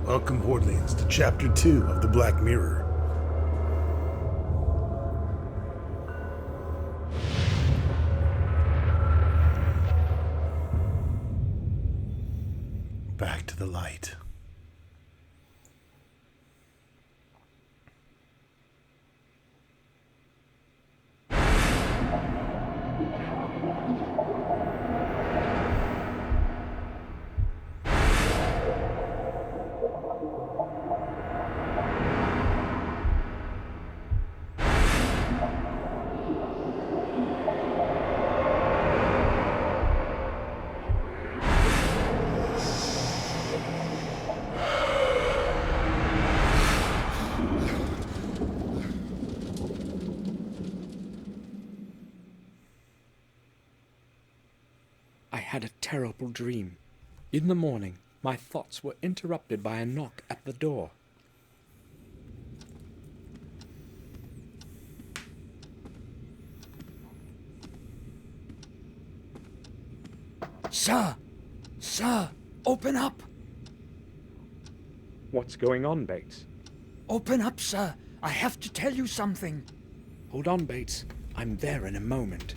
Welcome, Hordlians, to Chapter 2 of the Black Mirror. Back to the light. I had a terrible dream. In the morning, my thoughts were interrupted by a knock at the door. Sir! Sir! Open up! What's going on, Bates? Open up, sir! I have to tell you something. Hold on, Bates. I'm there in a moment.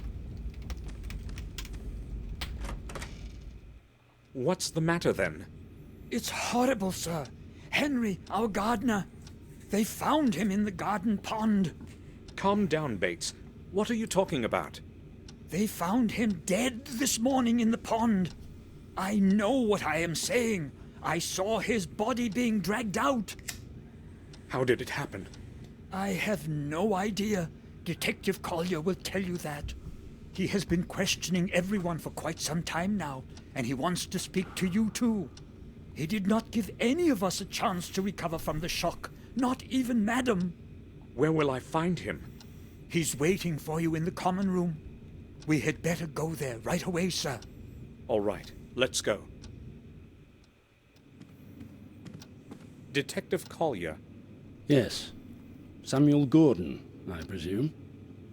What's the matter, then? It's horrible, sir. Henry, our gardener. They found him in the garden pond. Calm down, Bates. What are you talking about? They found him dead this morning in the pond. I know what I am saying. I saw his body being dragged out. How did it happen? I have no idea. Detective Collier will tell you that. He has been questioning everyone for quite some time now, and he wants to speak to you too. He did not give any of us a chance to recover from the shock, not even Madam. Where will I find him? He's waiting for you in the common room. We had better go there right away, sir. All right, let's go. Detective Collier. Yes. Samuel Gordon, I presume.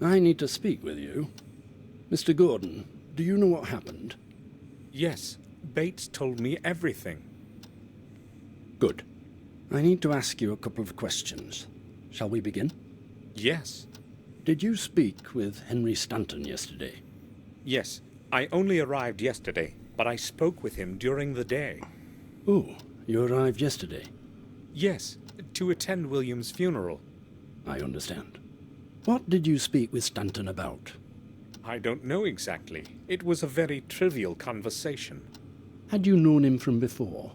I need to speak with you. Mr. Gordon, do you know what happened? Yes, Bates told me everything. Good. I need to ask you a couple of questions. Shall we begin? Yes. Did you speak with Henry Stanton yesterday? Yes, I only arrived yesterday, but I spoke with him during the day. Oh, you arrived yesterday? Yes, to attend William's funeral. I understand. What did you speak with Stanton about? I don't know exactly. It was a very trivial conversation. Had you known him from before?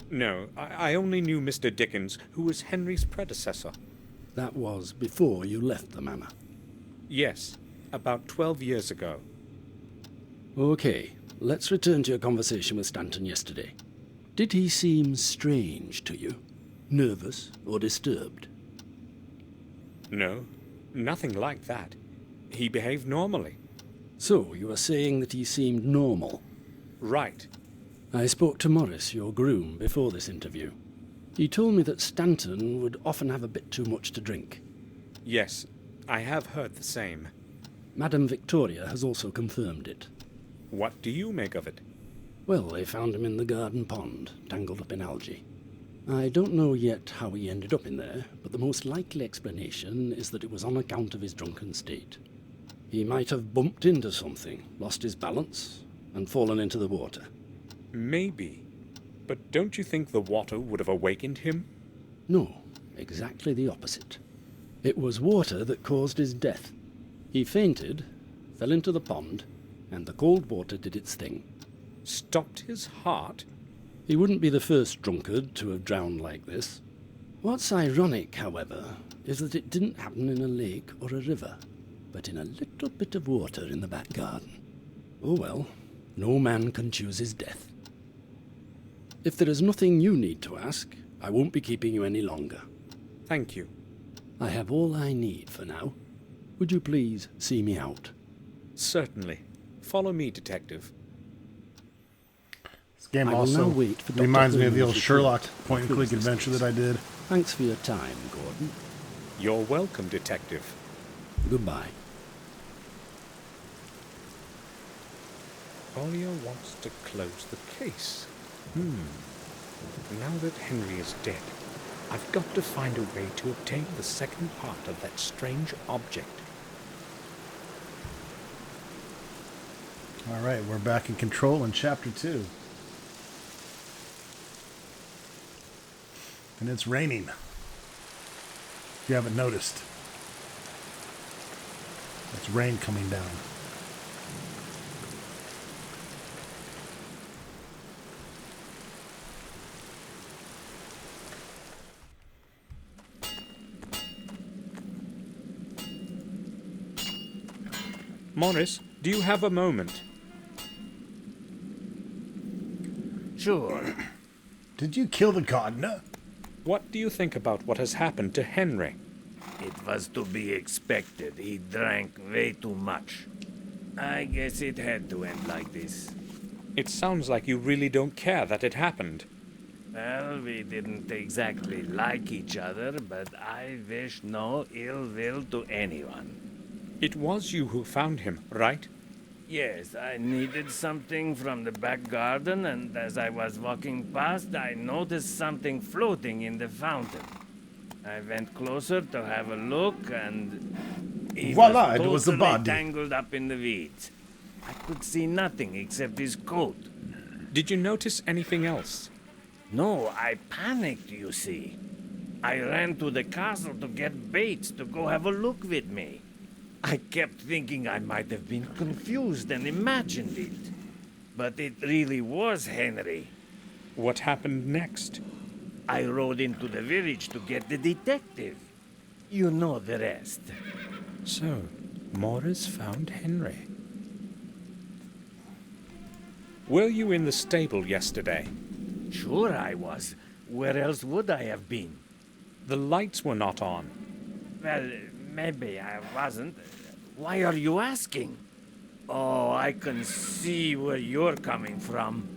No, I only knew Mr. Dickens, who was Henry's predecessor. That was before you left the manor? Yes, about 12 years ago. Okay, let's return to your conversation with Stanton yesterday. Did he seem strange to you? Nervous or disturbed? No, nothing like that. He behaved normally. So, you are saying that he seemed normal? Right. I spoke to Morris, your groom, before this interview. He told me that Stanton would often have a bit too much to drink. Yes, I have heard the same. Madame Victoria has also confirmed it. What do you make of it? Well, they found him in the garden pond, tangled up in algae. I don't know yet how he ended up in there, but the most likely explanation is that it was on account of his drunken state. He might have bumped into something, lost his balance, and fallen into the water. Maybe. But don't you think the water would have awakened him? No, exactly the opposite. It was water that caused his death. He fainted, fell into the pond, and the cold water did its thing. Stopped his heart? He wouldn't be the first drunkard to have drowned like this. What's ironic, however, is that it didn't happen in a lake or a river, but in a little bit of water in the back garden. Oh well, no man can choose his death. If there is nothing you need to ask, I won't be keeping you any longer. Thank you. I have all I need for now. Would you please see me out? Certainly. Follow me, Detective. This game I will also now wait for Dr. reminds me of the old Herman's Sherlock report. point-and-click adventure that I did. Thanks for your time, Gordon. You're welcome, Detective. Goodbye. Collier wants to close the case. Now that Henry is dead, I've got to find a way to obtain the second part of that strange object. All right, we're back in control in Chapter 2. And it's raining. If you haven't noticed. It's rain coming down. Morris, do you have a moment? Sure. Did you kill the gardener? What do you think about what has happened to Henry? It was to be expected. He drank way too much. I guess it had to end like this. It sounds like you really don't care that it happened. Well, we didn't exactly like each other, but I wish no ill will to anyone. It was you who found him, right? Yes, I needed something from the back garden, and as I was walking past, I noticed something floating in the fountain. I went closer to have a look, and he Voila, was it was the totally body. tangled up in the weeds. I could see nothing except his coat. Did you notice anything else? No, I panicked, you see. I ran to the castle to get Bates to go have a look with me. I kept thinking I might have been confused and imagined it. But it really was Henry. What happened next? I rode into the village to get the detective. You know the rest. So, Morris found Henry. Were you in the stable yesterday? Sure I was. Where else would I have been? The lights were not on. Well, maybe I wasn't. Why are you asking? Oh, I can see where you're coming from.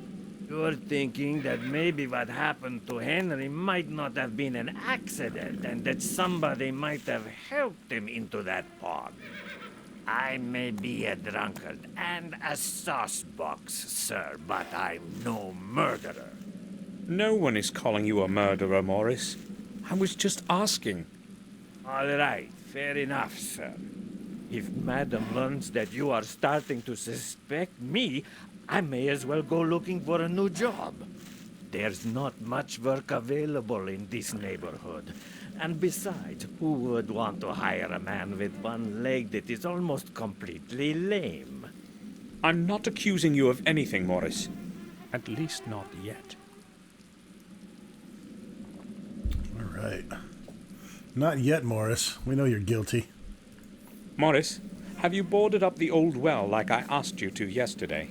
You're thinking that maybe what happened to Henry might not have been an accident and that somebody might have helped him into that pond. I may be a drunkard and a saucebox, sir, but I'm no murderer. No one is calling you a murderer, Morris. I was just asking. All right, fair enough, sir. If Madam learns that you are starting to suspect me, I may as well go looking for a new job. There's not much work available in this neighborhood. And besides, who would want to hire a man with one leg that is almost completely lame? I'm not accusing you of anything, Morris. At least not yet. All right. Not yet, Morris. We know you're guilty. Morris, have you boarded up the old well like I asked you to yesterday?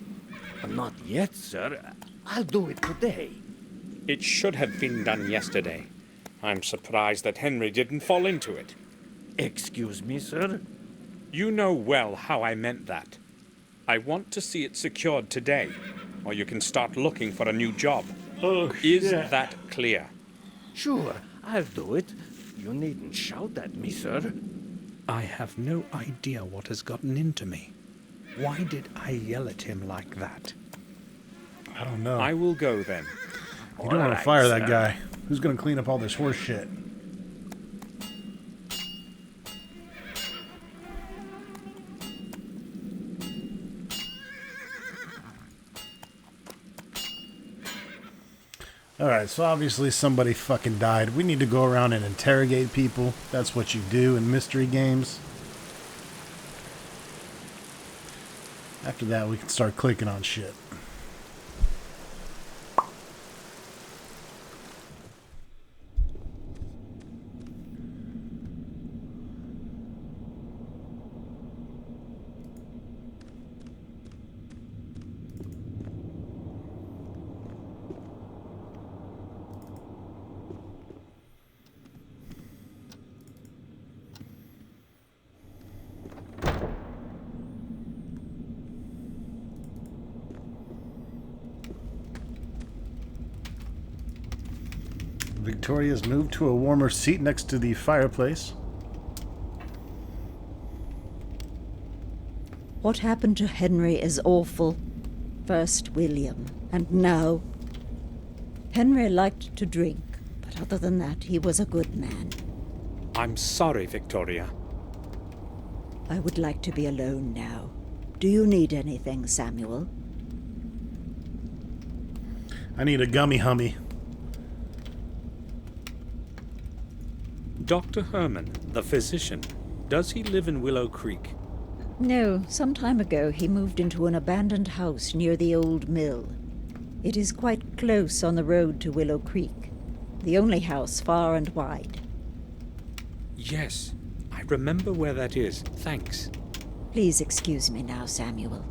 Not yet, sir. I'll do it today. It should have been done yesterday. I'm surprised that Henry didn't fall into it. Excuse me, sir? You know well how I meant that. I want to see it secured today, or you can start looking for a new job. Oh, Is that clear? Sure, I'll do it. You needn't shout at me, sir. I have no idea what has gotten into me. Why did I yell at him like that? I don't know. I will go then. You don't want to fire that guy. Who's going to clean up all this horse shit? Alright, so obviously somebody fucking died. We need to go around and interrogate people. That's what you do in mystery games. After that, we can start clicking on shit. Victoria's moved to a warmer seat next to the fireplace. What happened to Henry is awful. First William, and now Henry liked to drink, but other than that, he was a good man. I'm sorry, Victoria. I would like to be alone now. Do you need anything, Samuel? I need a gummy hummy. Dr. Herman, the physician, does he live in Willow Creek? No, some time ago he moved into an abandoned house near the old mill. It is quite close on the road to Willow Creek, the only house far and wide. Yes, I remember where that is. Thanks. Please excuse me now, Samuel.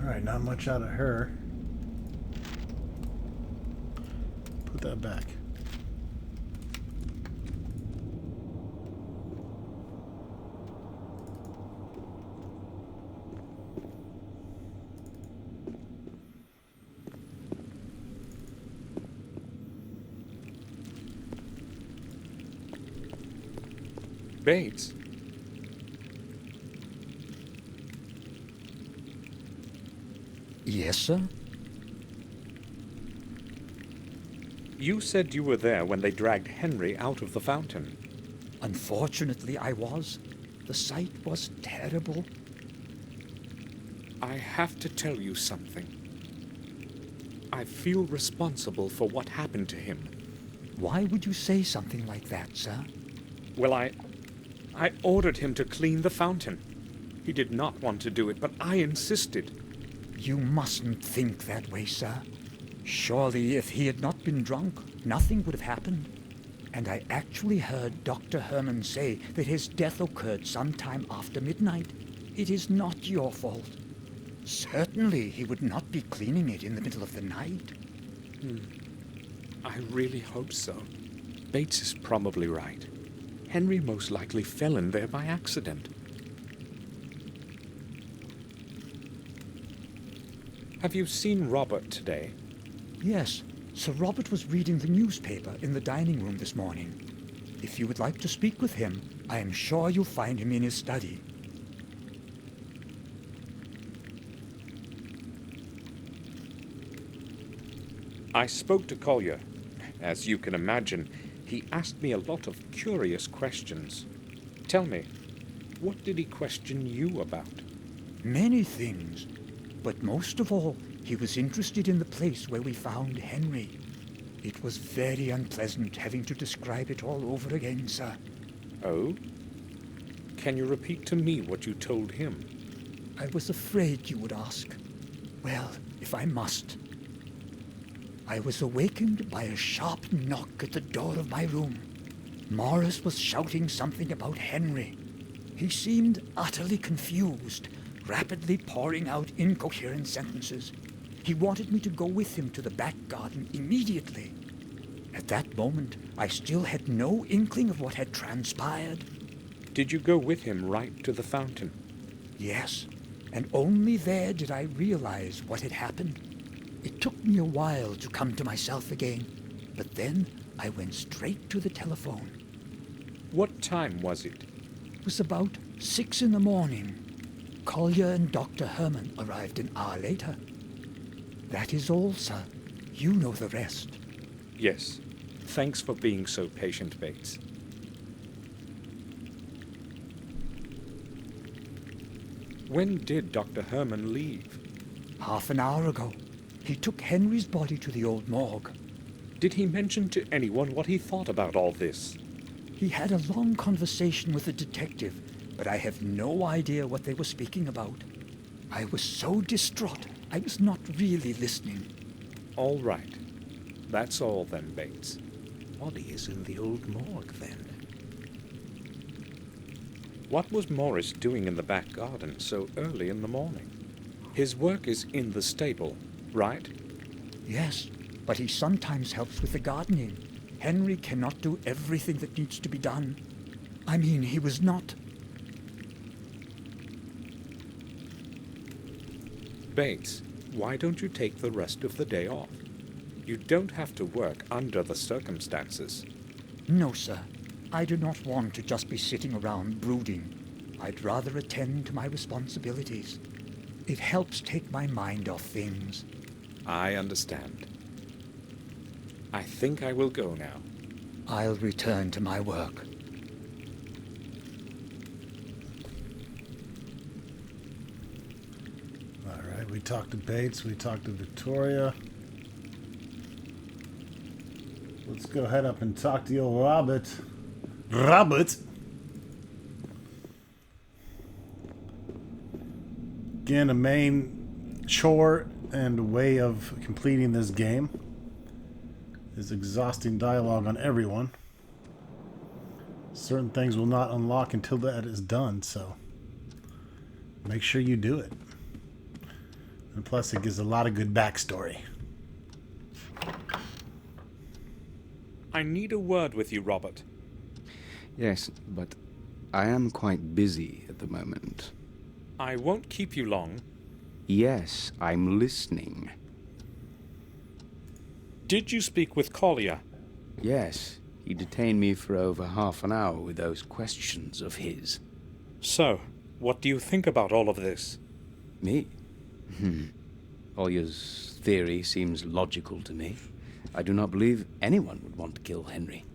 Alright, not much out of her. Put that back. Bates, Yes, sir? you said you were there when they dragged Henry out of the fountain. Unfortunately, I was. The sight was terrible. I have to tell you something. I feel responsible for what happened to him. Why would you say something like that, sir? Well, I ordered him to clean the fountain. He did not want to do it, but I insisted. You mustn't think that way, sir. Surely, if he had not been drunk, nothing would have happened. And I actually heard Dr. Herman say that his death occurred sometime after midnight. It is not your fault. Certainly, he would not be cleaning it in the middle of the night. I really hope so. Bates is probably right. Henry most likely fell in there by accident. Have you seen Robert today? Yes, Sir Robert was reading the newspaper in the dining room this morning. If you would like to speak with him, I am sure you'll find him in his study. I spoke to Collier. As you can imagine, he asked me a lot of curious questions. Tell me, what did he question you about? Many things, but most of all, he was interested in the place where we found Henry. It was very unpleasant having to describe it all over again, sir. Oh? Can you repeat to me what you told him? I was afraid you would ask. Well, if I must. I was awakened by a sharp knock at the door of my room. Morris was shouting something about Henry. He seemed utterly confused, rapidly pouring out incoherent sentences. He wanted me to go with him to the back garden immediately. At that moment, I still had no inkling of what had transpired. Did you go with him right to the fountain? Yes, and only there did I realize what had happened. It took me a while to come to myself again, but then I went straight to the telephone. What time was it? It was about 6 in the morning. Collier and Dr. Herman arrived an hour later. That is all, sir. You know the rest. Yes. Thanks for being so patient, Bates. When did Dr. Herman leave? Half an hour ago. He took Henry's body to the old morgue. Did he mention to anyone what he thought about all this? He had a long conversation with the detective, but I have no idea what they were speaking about. I was so distraught, I was not really listening. All right. That's all then, Bates. Body is in the old morgue then. What was Morris doing in the back garden so early in the morning? His work is in the stable, right? Yes, but he sometimes helps with the gardening. Henry cannot do everything that needs to be done. I mean, he was not... Bates, why don't you take the rest of the day off? You don't have to work under the circumstances. No, sir. I do not want to just be sitting around brooding. I'd rather attend to my responsibilities. It helps take my mind off things. I understand. I think I will go now. I'll return to my work. All right, we talked to Bates, we talked to Victoria. Let's go head up and talk to the old Robert. Robert! Again, a main chore and way of completing this game is exhausting dialogue on everyone. Certain things will not unlock until that is done, so make sure you do it. And plus, it gives a lot of good backstory. I need a word with you, Robert. Yes, but I am quite busy at the moment. I won't keep you long. Yes, I'm listening. Did you speak with Collier? Yes, he detained me for over half an hour with those questions of his. So, what do you think about all of this? Me? Collier's theory seems logical to me. I do not believe anyone would want to kill Henry.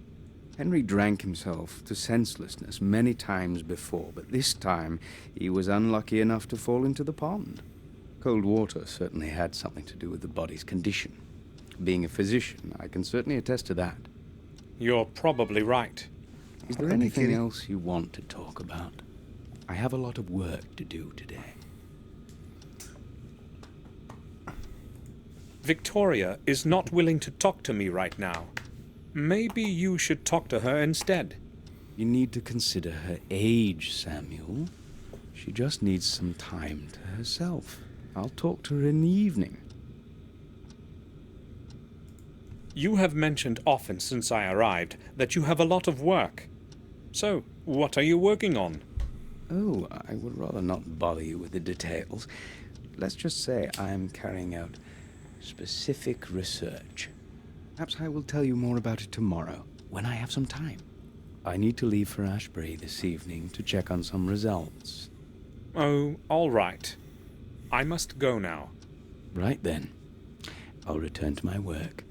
Henry drank himself to senselessness many times before, but this time he was unlucky enough to fall into the pond. Cold water certainly had something to do with the body's condition. Being a physician, I can certainly attest to that. You're probably right. Is there anything else you want to talk about? I have a lot of work to do today. Victoria is not willing to talk to me right now. Maybe you should talk to her instead. You need to consider her age, Samuel. She just needs some time to herself. I'll talk to her in the evening. You have mentioned often since I arrived that you have a lot of work. So, what are you working on? Oh, I would rather not bother you with the details. Let's just say I am carrying out specific research. Perhaps I will tell you more about it tomorrow, when I have some time. I need to leave for Ashbury this evening to check on some results. Oh, all right. I must go now. Right then. I'll return to my work.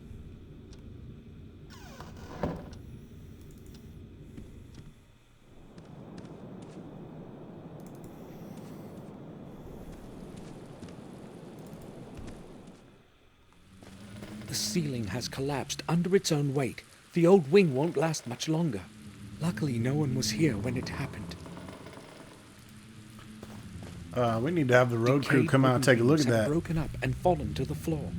The ceiling has collapsed under its own weight. The old wing won't last much longer. Luckily, no one was here when it happened. We need to have the road crew Decayed come out and wooden take a look at beams have that. broken up and fallen to the floor.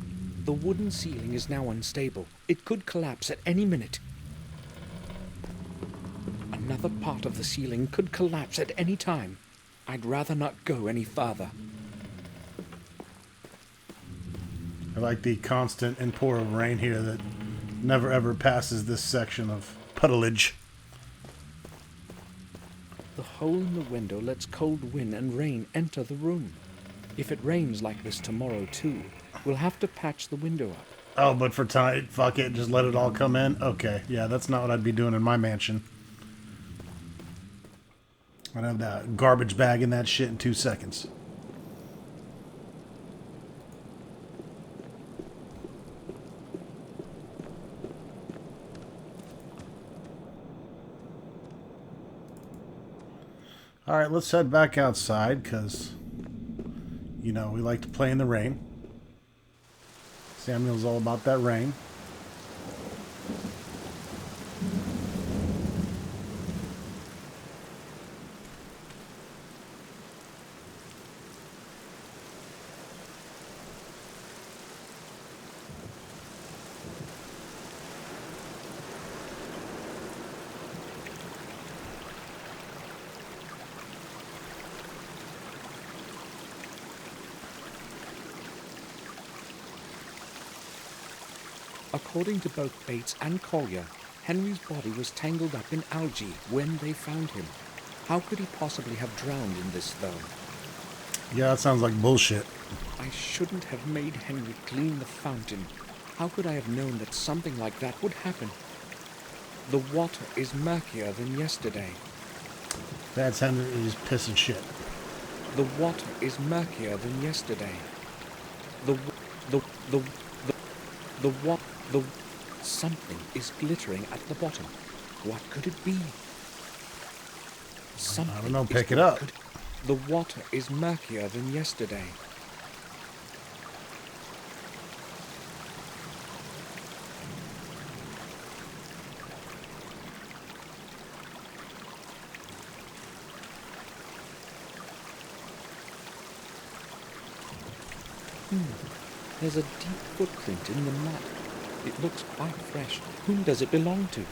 The wooden ceiling is now unstable. It could collapse at any minute. Another part of the ceiling could collapse at any time. I'd rather not go any farther. I like the constant inpour of rain here that never ever passes this section of puddleage. The hole in the window lets cold wind and rain enter the room. If it rains like this tomorrow too, we'll have to patch the window up. Oh, but for tonight, fuck it, just let it all come in? Okay, yeah, that's not what I'd be doing in my mansion. I'd have that garbage bag in that shit in 2 seconds. Alright, let's head back outside, because, you know, we like to play in the rain. Samuel's all about that rain. According to both Bates and Collier, Henry's body was tangled up in algae when they found him. How could he possibly have drowned in this, though? Yeah, that sounds like bullshit. I shouldn't have made Henry clean the fountain. How could I have known that something like that would happen? The water is murkier than yesterday. That's Henry's piss and shit. The water is murkier than yesterday. Something is glittering at the bottom. What could it be? I don't know, pick it up. The water is murkier than yesterday. There's a deep footprint in the mud. It looks quite fresh. Whom does it belong to?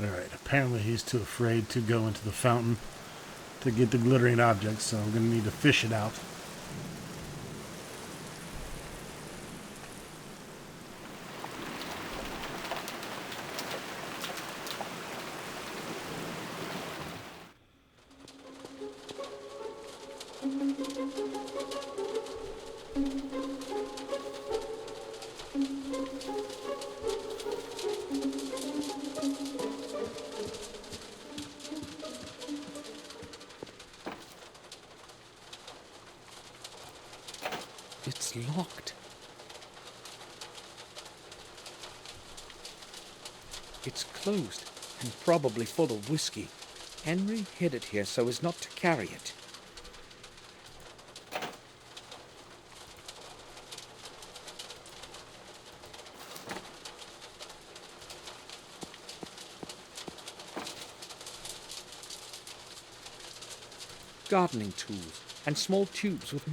Alright, apparently he's too afraid to go into the fountain to get the glittering object, so I'm going to need to fish it out. It's locked. It's closed and probably full of whiskey. Henry hid it here so as not to carry it. Gardening tools and small tubes with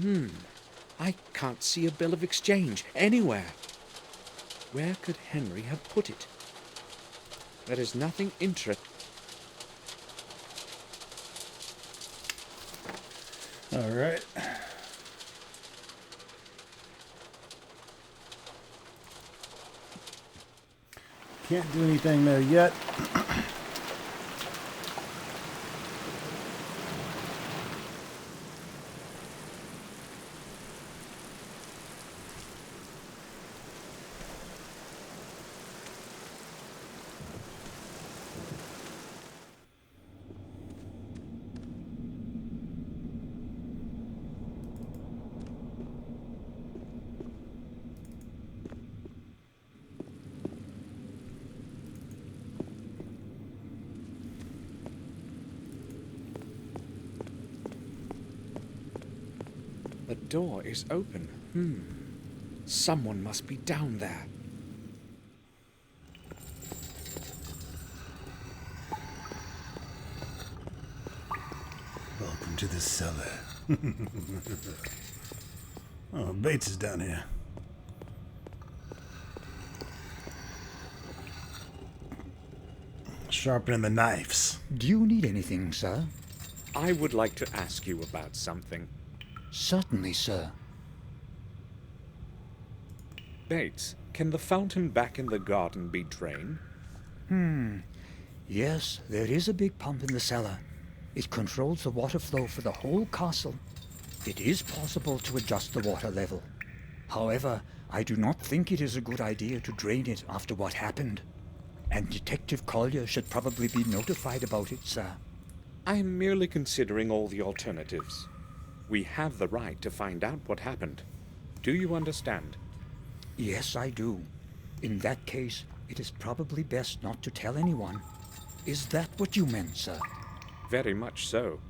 I can't see a bill of exchange anywhere. Where could Henry have put it? There is nothing interesting. All right. Can't do anything there yet. The door is open. Someone must be down there. Welcome to the cellar. Oh, Bates is down here. Sharpening the knives. Do you need anything, sir? I would like to ask you about something. Certainly, sir. Bates, can the fountain back in the garden be drained? Yes, there is a big pump in the cellar. It controls the water flow for the whole castle. It is possible to adjust the water level. However, I do not think it is a good idea to drain it after what happened. And Detective Collier should probably be notified about it, sir. I am merely considering all the alternatives. We have the right to find out what happened. Do you understand? Yes, I do. In that case, it is probably best not to tell anyone. Is that what you meant, sir? Very much so.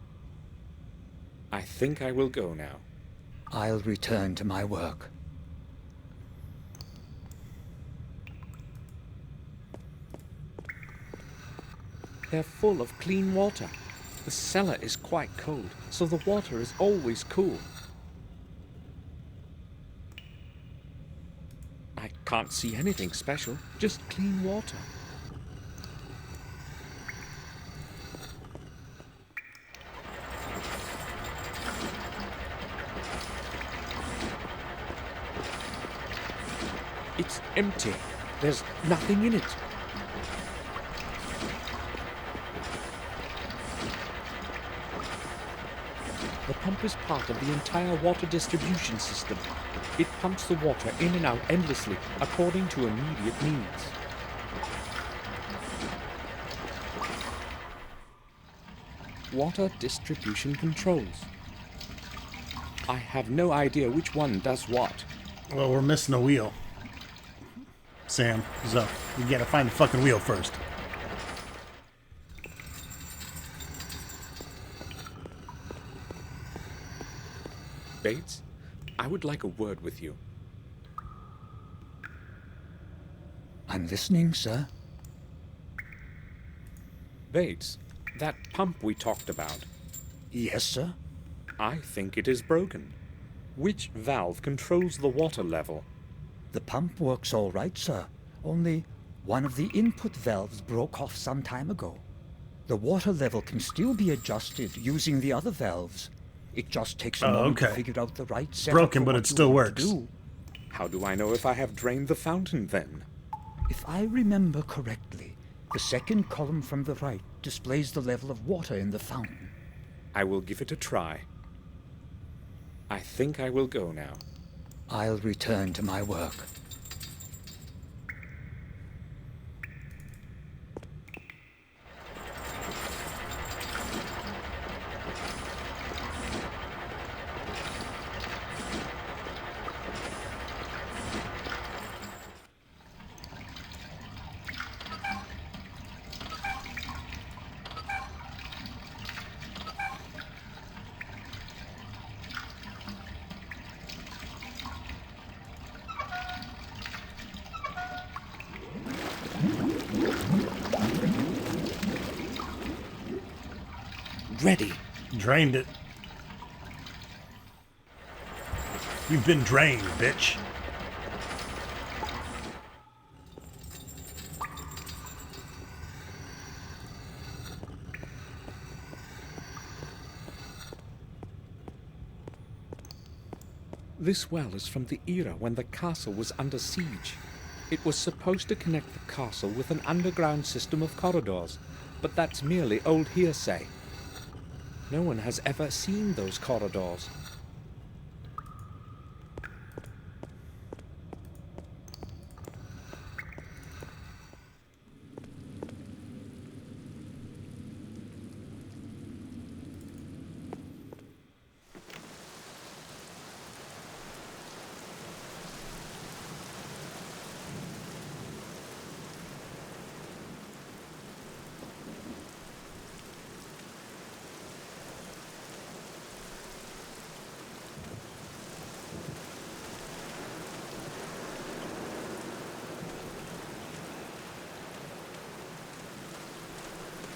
I think I will go now. I'll return to my work. They're full of clean water. The cellar is quite cold, so the water is always cool. I can't see anything special, just clean water. It's empty. There's nothing in it. The pump is part of the entire water distribution system. It pumps the water in and out endlessly, according to immediate needs. Water distribution controls. I have no idea which one does what. Well, we're missing a wheel. Sam, so we gotta find the fucking wheel first. Bates, I would like a word with you. I'm listening, sir. Bates, that pump we talked about, Yes, sir. I think it is broken. Which valve controls the water level? The pump works all right, sir. Only one of the input valves broke off some time ago. The water level can still be adjusted using the other valves. It just takes a moment to okay. figure out the right setup. Broken, for but what it you still want to works. do. How do I know if I have drained the fountain then? If I remember correctly, the second column from the right displays the level of water in the fountain. I will give it a try. I think I will go now. I'll return to my work. Ready. Drained it. You've been drained, bitch. This well is from the era when the castle was under siege. It was supposed to connect the castle with an underground system of corridors, but that's merely old hearsay. No one has ever seen those corridors.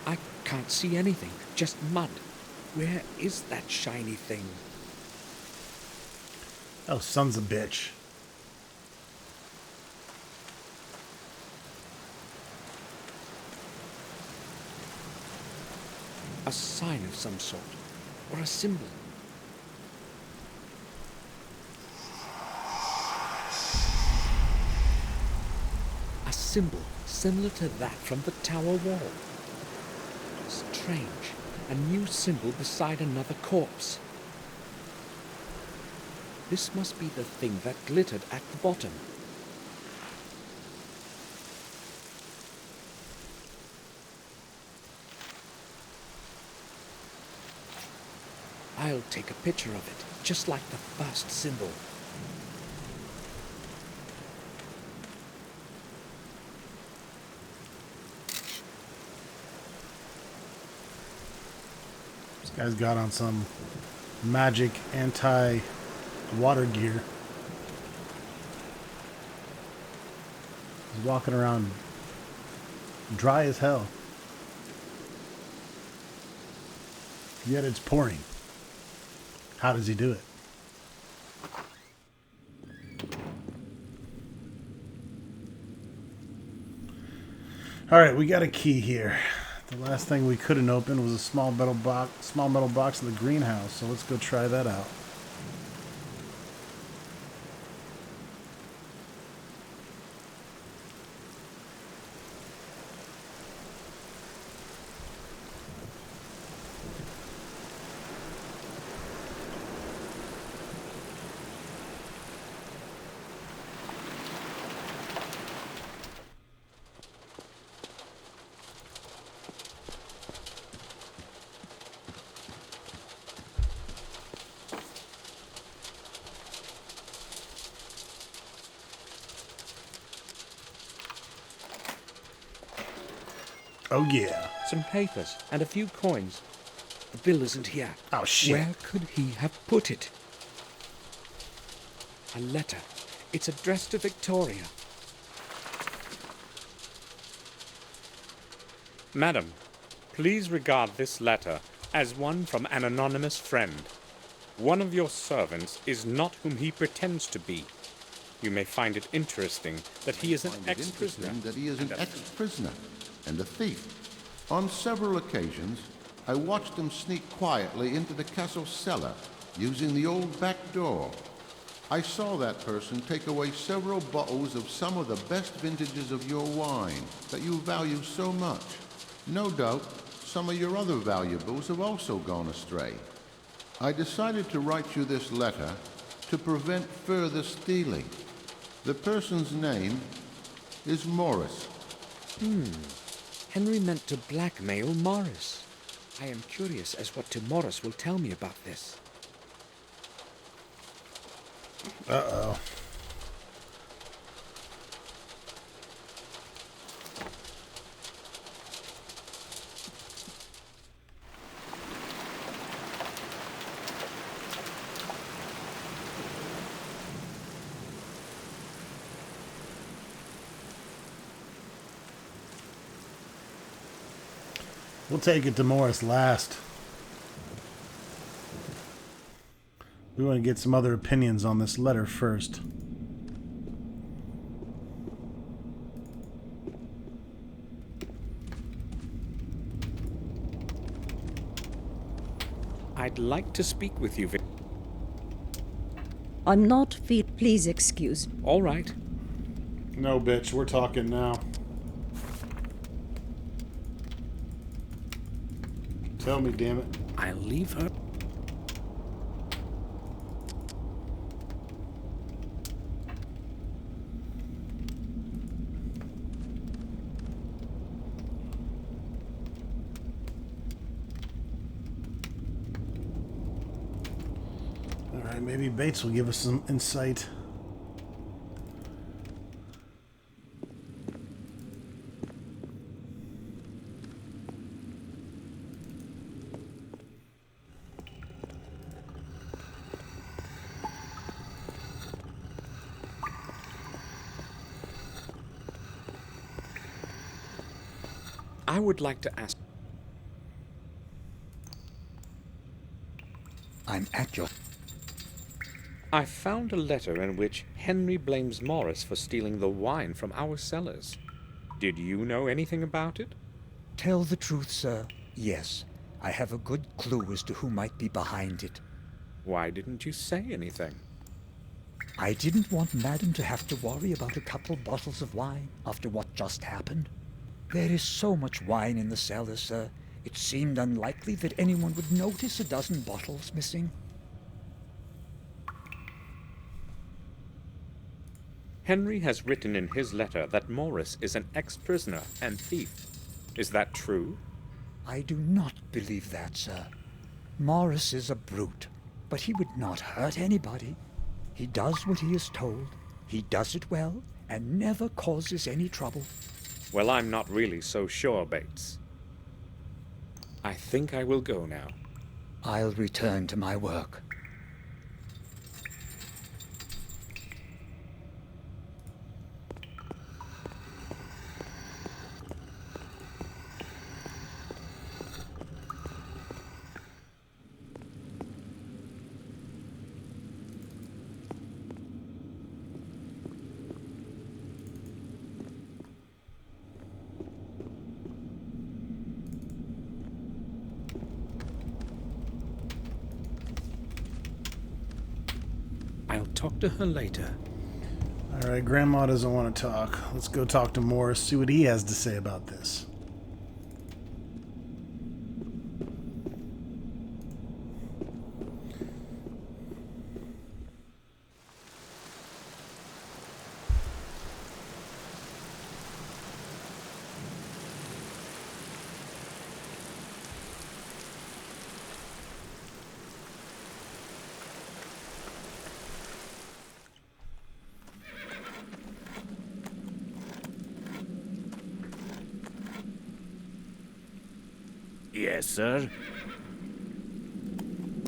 I can't see anything, just mud. Where is that shiny thing? Oh, son's a bitch. A sign of some sort, or a symbol. A symbol similar to that from the tower wall. Strange. A new symbol beside another corpse. This must be the thing that glittered at the bottom. I'll take a picture of it, just like the first symbol. This guy's got on some magic anti-water gear. He's walking around dry as hell. Yet it's pouring. How does he do it? Alright, we got a key here. The last thing we couldn't open was a small metal box in the greenhouse, so let's go try that out. Oh, yeah. Some papers and a few coins. The bill isn't here. Oh, shit. Where could he have put it? A letter. It's addressed to Victoria. Madam, please regard this letter as one from an anonymous friend. One of your servants is not whom he pretends to be. You may find it interesting that he is an ex-prisoner. That he is an ex-prisoner and a thief. On several occasions, I watched him sneak quietly into the castle cellar using the old back door. I saw that person take away several bottles of some of the best vintages of your wine that you value so much. No doubt, some of your other valuables have also gone astray. I decided to write you this letter to prevent further stealing. The person's name is Morris. Henry meant to blackmail Morris. I am curious as what Morris will tell me about this. Uh-oh. We'll take it to Morris last. We want to get some other opinions on this letter first. I'd like to speak with you, I'm not please excuse. All right. No, bitch, we're talking now. Tell me, damn it. I'll leave her. Alright, maybe Bates will give us some insight. I would like to ask. I'm at your... I found a letter in which Henry blames Morris for stealing the wine from our cellars. Did you know anything about it? Tell the truth, sir. Yes, I have a good clue as to who might be behind it. Why didn't you say anything? I didn't want Madam to have to worry about a couple bottles of wine after what just happened. There is so much wine in the cellar, sir. It seemed unlikely that anyone would notice a dozen bottles missing. Henry has written in his letter that Morris is an ex-prisoner and thief. Is that true? I do not believe that, sir. Morris is a brute, but he would not hurt anybody. He does what he is told. He does it well and never causes any trouble. Well, I'm not really so sure, Bates. I think I will go now. I'll return to my work. I'll talk to her later. Alright, Grandma doesn't want to talk. Let's go talk to Morris, see what he has to say about this. Yes, sir.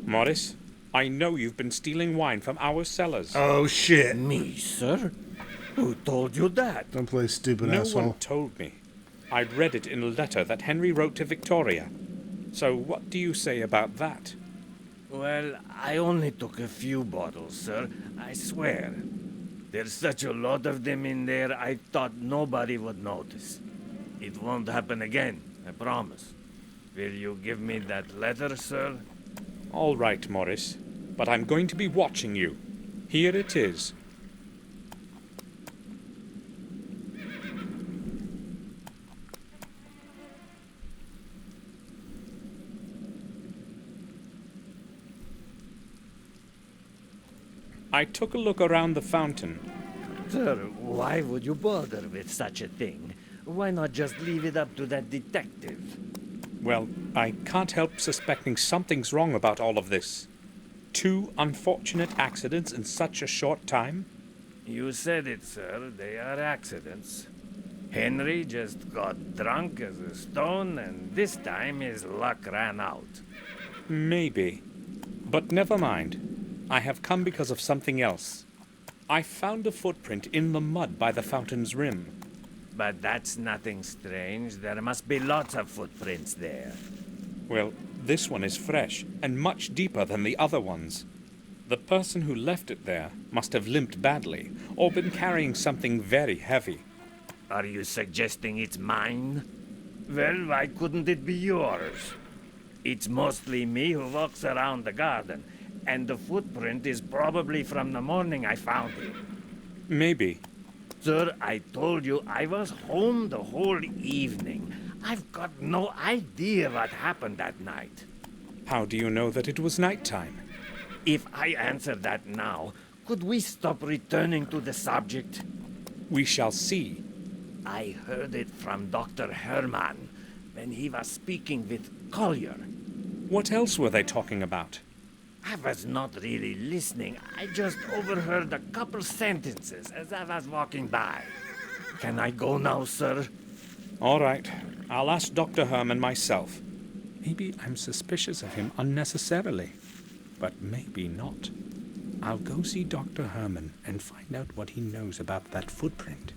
Morris, I know you've been stealing wine from our cellars. Oh shit! Me, sir? Who told you that? Don't play stupid, No asshole. one told me. I'd read it in a letter that Henry wrote to Victoria. So what do you say about that? Well, I only took a few bottles, sir. I swear. There's such a lot of them in there, I thought nobody would notice. It won't happen again, I promise. Will you give me that letter, sir? All right, Morris. But I'm going to be watching you. Here it is. I took a look around the fountain. Sir, why would you bother with such a thing? Why not just leave it up to that detective? Well, I can't help suspecting something's wrong about all of this. 2 unfortunate accidents in such a short time? You said it, sir. They are accidents. Henry just got drunk as a stone, and this time his luck ran out. Maybe. But never mind. I have come because of something else. I found a footprint in the mud by the fountain's rim. But that's nothing strange. There must be lots of footprints there. Well, this one is fresh and much deeper than the other ones. The person who left it there must have limped badly or been carrying something very heavy. Are you suggesting it's mine? Well, why couldn't it be yours? It's mostly me who walks around the garden, and the footprint is probably from the morning I found it. Maybe. Sir, I told you I was home the whole evening. I've got no idea what happened that night. How do you know that it was nighttime? If I answer that now, could we stop returning to the subject? We shall see. I heard it from Dr. Herman when he was speaking with Collier. What else were they talking about? I was not really listening. I just overheard a couple sentences as I was walking by. Can I go now, sir? All right. I'll ask Dr. Herman myself. Maybe I'm suspicious of him unnecessarily, but maybe not. I'll go see Dr. Herman and find out what he knows about that footprint.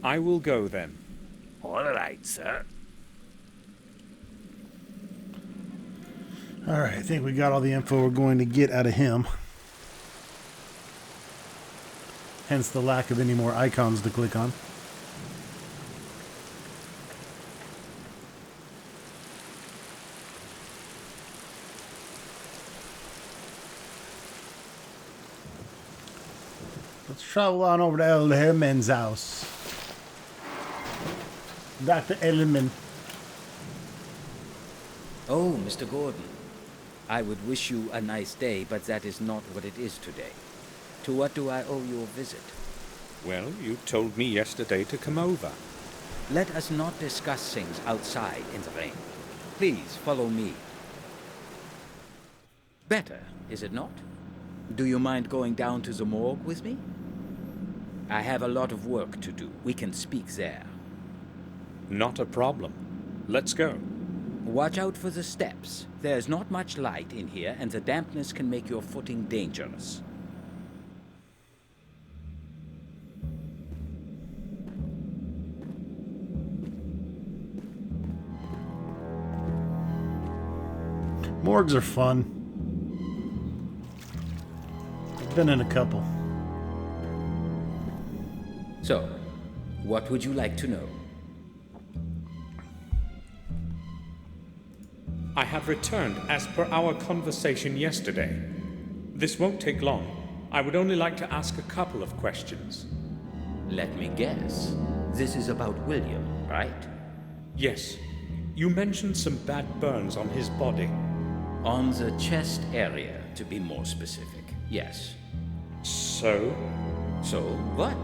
I will go then. All right, sir. All right, I think we got all the info we're going to get out of him. Hence the lack of any more icons to click on. Let's travel on over to Elder Herman's house. Dr. Ellerman. Oh, Mr. Gordon. I would wish you a nice day, but that is not what it is today. To what do I owe you a visit? Well, you told me yesterday to come over. Let us not discuss things outside in the rain. Please follow me. Better, is it not? Do you mind going down to the morgue with me? I have a lot of work to do. We can speak there. Not a problem. Let's go. Watch out for the steps. There's not much light in here, and the dampness can make your footing dangerous. Morgues are fun. I've been in a couple. So, what would you like to know? I have returned as per our conversation yesterday. This won't take long. I would only like to ask a couple of questions. Let me guess. This is about William, right? Yes. You mentioned some bad burns on his body. On the chest area, to be more specific. Yes. So? So, what?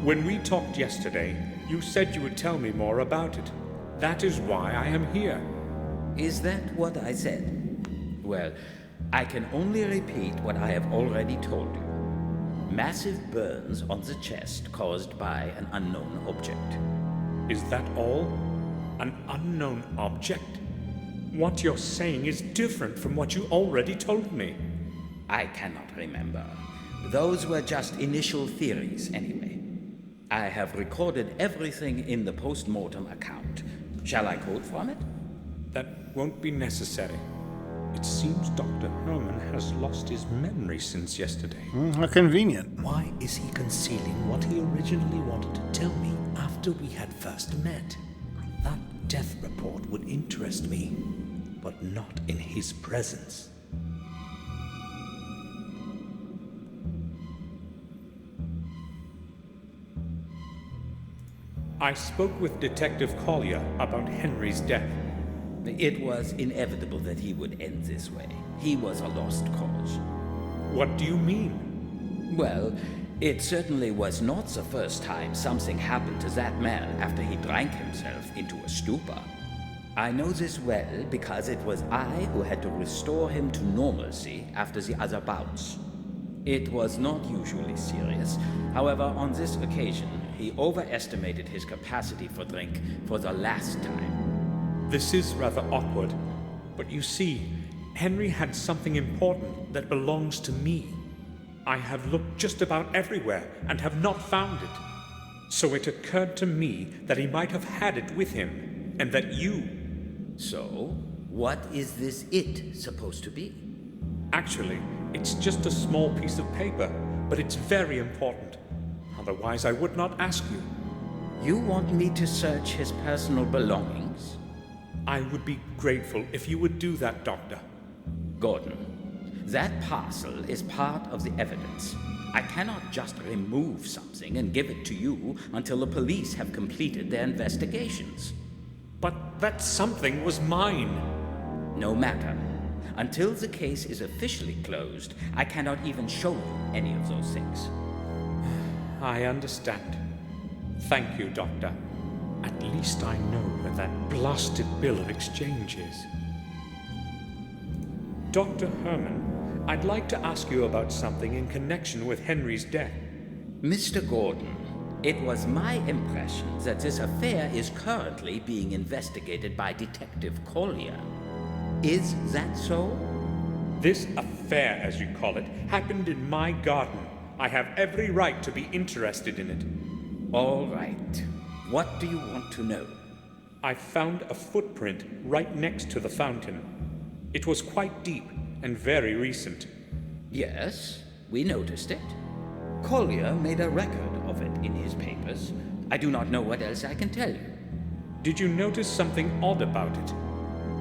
When we talked yesterday, you said you would tell me more about it. That is why I am here. Is that what I said? Well, I can only repeat what I have already told you. Massive burns on the chest caused by an unknown object. Is that all? An unknown object? What you're saying is different from what you already told me. I cannot remember. Those were just initial theories, anyway. I have recorded everything in the post-mortem account. Shall I quote from it? That won't be necessary. It seems Dr. Herman has lost his memory since yesterday. How convenient. Why is he concealing what he originally wanted to tell me after we had first met? That death report would interest me, but not in his presence. I spoke with Detective Collier about Henry's death. It was inevitable that he would end this way. He was a lost cause. What do you mean? Well, it certainly was not the first time something happened to that man after he drank himself into a stupor. I know this well because it was I who had to restore him to normalcy after the other bouts. It was not usually serious. However, on this occasion, he overestimated his capacity for drink for the last time. This is rather awkward, but you see, Henry had something important that belongs to me. I have looked just about everywhere and have not found it. So it occurred to me that he might have had it with him, and that you... So, what is this it supposed to be? Actually, it's just a small piece of paper, but it's very important. Otherwise, I would not ask you. You want me to search his personal belongings? I would be grateful if you would do that, Doctor. Gordon, that parcel is part of the evidence. I cannot just remove something and give it to you until the police have completed their investigations. But that something was mine. No matter. Until the case is officially closed, I cannot even show you any of those things. I understand. Thank you, Doctor. At least I know where that blasted bill of exchange is. Dr. Herman, I'd like to ask you about something in connection with Henry's death. Mr. Gordon, it was my impression that this affair is currently being investigated by Detective Collier. Is that so? This affair, as you call it, happened in my garden. I have every right to be interested in it. All right. What do you want to know? I found a footprint right next to the fountain. It was quite deep and very recent. Yes, we noticed it. Collier made a record of it in his papers. I do not know what else I can tell you. Did you notice something odd about it?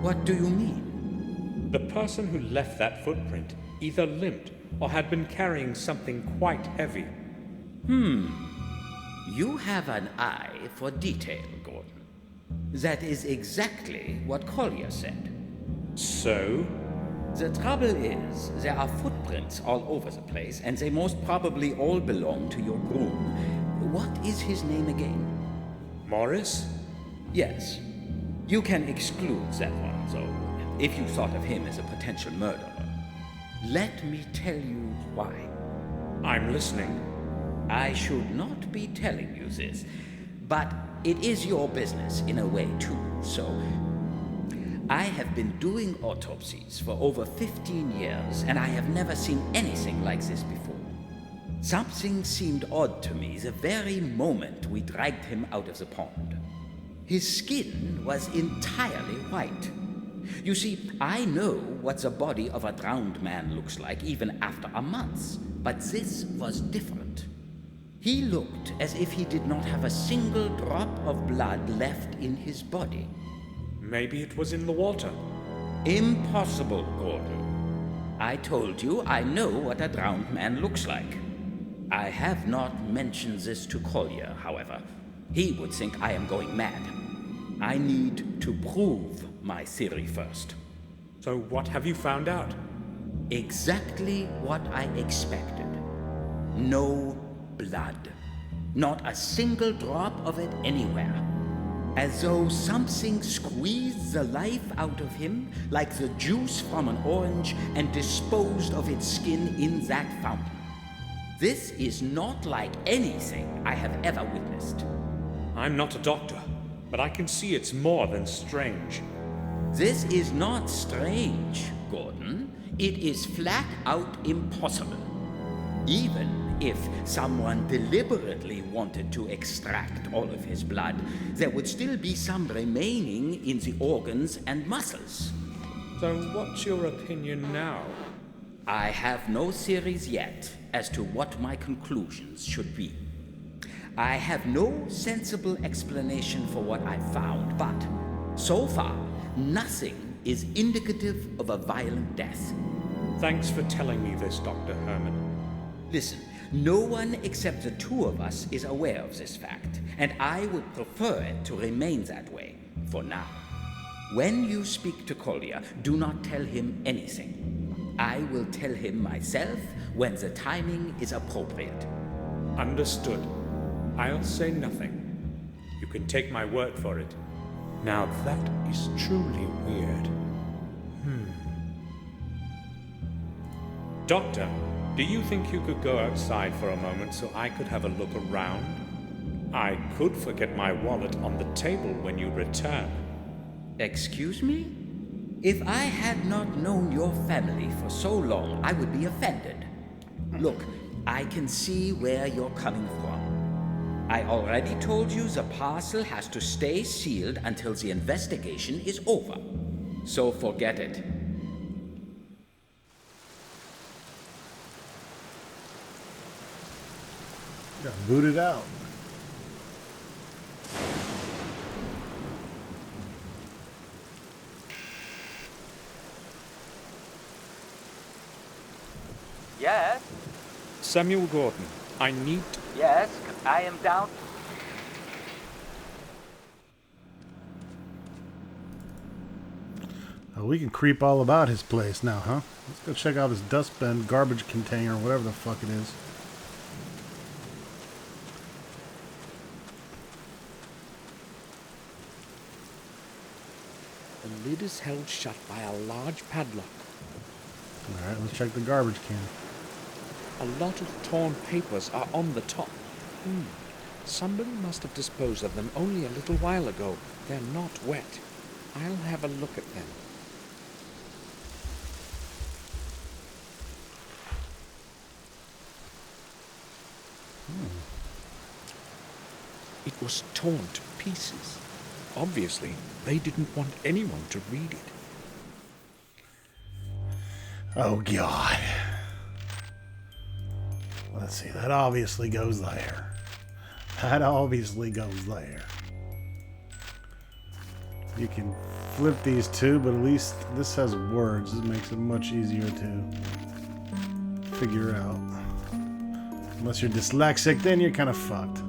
What do you mean? The person who left that footprint either limped or had been carrying something quite heavy. You have an eye for detail, Gordon. That is exactly what Collier said. So? The trouble is, there are footprints all over the place, and they most probably all belong to your groom. What is his name again? Morris? Yes. You can exclude that one, though, if you thought of him as a potential murderer. Let me tell you why. I'm listening. I should not be telling you this, but it is your business in a way too, so... I have been doing autopsies for over 15 years, and I have never seen anything like this before. Something seemed odd to me the very moment we dragged him out of the pond. His skin was entirely white. You see, I know what the body of a drowned man looks like even after a month, but this was different. He looked as if he did not have a single drop of blood left in his body. Maybe it was in the water. Impossible, Gordon. I told you I know what a drowned man looks like. I have not mentioned this to Collier, however. He would think I am going mad. I need to prove my theory first. So what have you found out? Exactly what I expected. No blood. Not a single drop of it anywhere. As though something squeezed the life out of him, like the juice from an orange, and disposed of its skin in that fountain. This is not like anything I have ever witnessed. I'm not a doctor, but I can see it's more than strange. This is not strange, Gordon. It is flat out impossible. Even if someone deliberately wanted to extract all of his blood, there would still be some remaining in the organs and muscles. So what's your opinion now? I have no theories yet as to what my conclusions should be. I have no sensible explanation for what I found, but so far, nothing is indicative of a violent death. Thanks for telling me this, Dr. Herman. Listen, no one except the two of us is aware of this fact, and I would prefer it to remain that way, for now. When you speak to Collier, do not tell him anything. I will tell him myself when the timing is appropriate. Understood. I'll say nothing. You can take my word for it. Now that is truly weird. Doctor, do you think you could go outside for a moment so I could have a look around? I could forget my wallet on the table when you return. Excuse me? If I had not known your family for so long, I would be offended. Look, I can see where you're coming from. I already told you the parcel has to stay sealed until the investigation is over. So forget it. Got booted out. Yes? Samuel Gordon, I need... Yes, I am down. Oh, we can creep all about his place now, huh? Let's go check out his dustbin, garbage container, whatever the fuck it is. The lid is held shut by a large padlock. Alright, let's check the garbage can. A lot of torn papers are on the top. Somebody must have disposed of them only a little while ago. They're not wet. I'll have a look at them. It was torn to pieces. Obviously, they didn't want anyone to read it. Oh, God. Let's see, that obviously goes there. That obviously goes there. You can flip these two, but at least this has words. This makes it much easier to figure out. Unless you're dyslexic, then you're kind of fucked.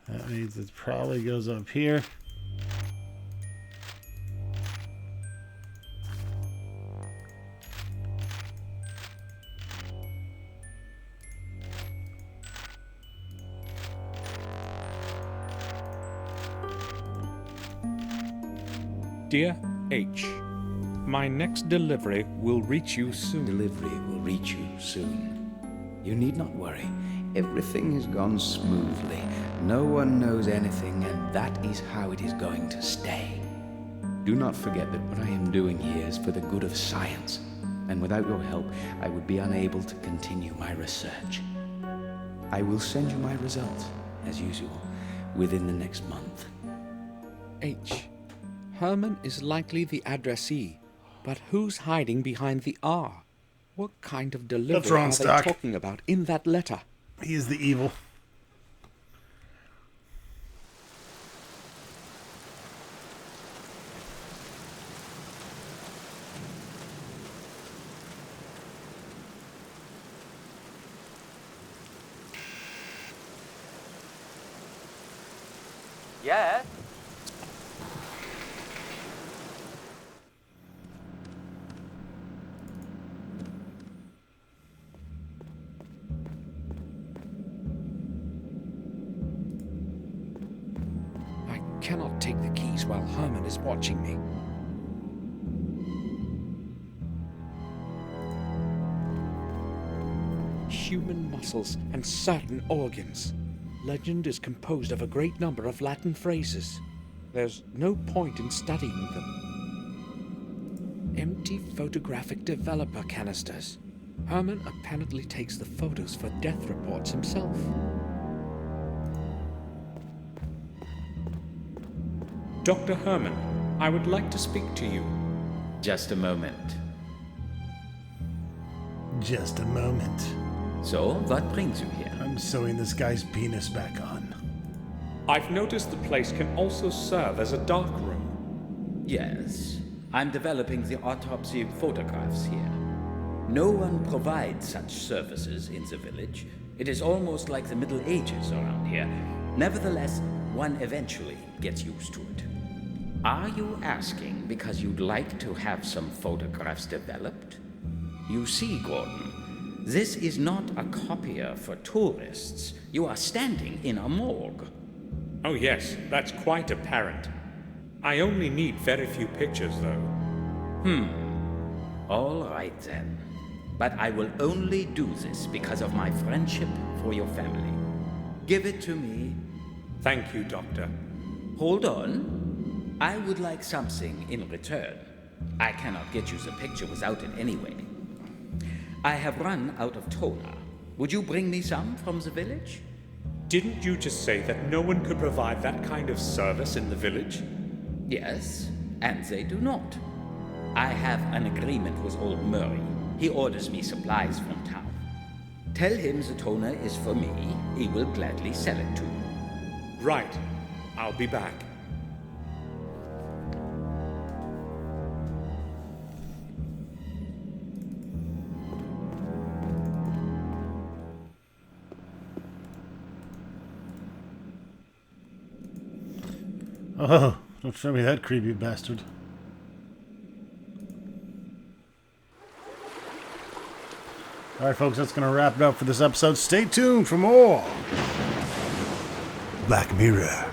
That means it probably goes up here. Dear H, my next delivery will reach you soon. Delivery will reach you soon. You need not worry. Everything has gone smoothly. No one knows anything, and that is how it is going to stay. Do not forget that what I am doing here is for the good of science, and without your help, I would be unable to continue my research. I will send you my results, as usual, within the next month. H. Herman is likely the addressee, But who's hiding behind the R? What kind of That's delivery wrong, are they Stock. talking about in that letter? He is the evil. Yes? I cannot take the keys while Herman is watching me. Human muscles and certain organs. Legend is composed of a great number of Latin phrases. There's no point in studying them. Empty photographic developer canisters. Herman apparently takes the photos for death reports himself. Dr. Herman, I would like to speak to you. Just a moment. Just a moment. So, what brings you here? I'm sewing this guy's penis back on. I've noticed the place can also serve as a dark room. Yes, I'm developing the autopsy photographs here. No one provides such services in the village. It is almost like the Middle Ages around here. Nevertheless, one eventually gets used to it. Are you asking because you'd like to have some photographs developed? You see, Gordon, this is not a copier for tourists. You are standing in a morgue. Oh yes, that's quite apparent. I only need very few pictures, though. All right then. But I will only do this because of my friendship for your family. Give it to me. Thank you, Doctor. Hold on. I would like something in return. I cannot get you the picture without it anyway. I have run out of toner. Would you bring me some from the village? Didn't you just say that no one could provide that kind of service in the village? Yes, and they do not. I have an agreement with old Murray. He orders me supplies from town. Tell him the toner is for me. He will gladly sell it to you. Right. I'll be back. Oh, don't show me that creepy bastard. Alright, folks, that's going to wrap it up for this episode. Stay tuned for more Black Mirror.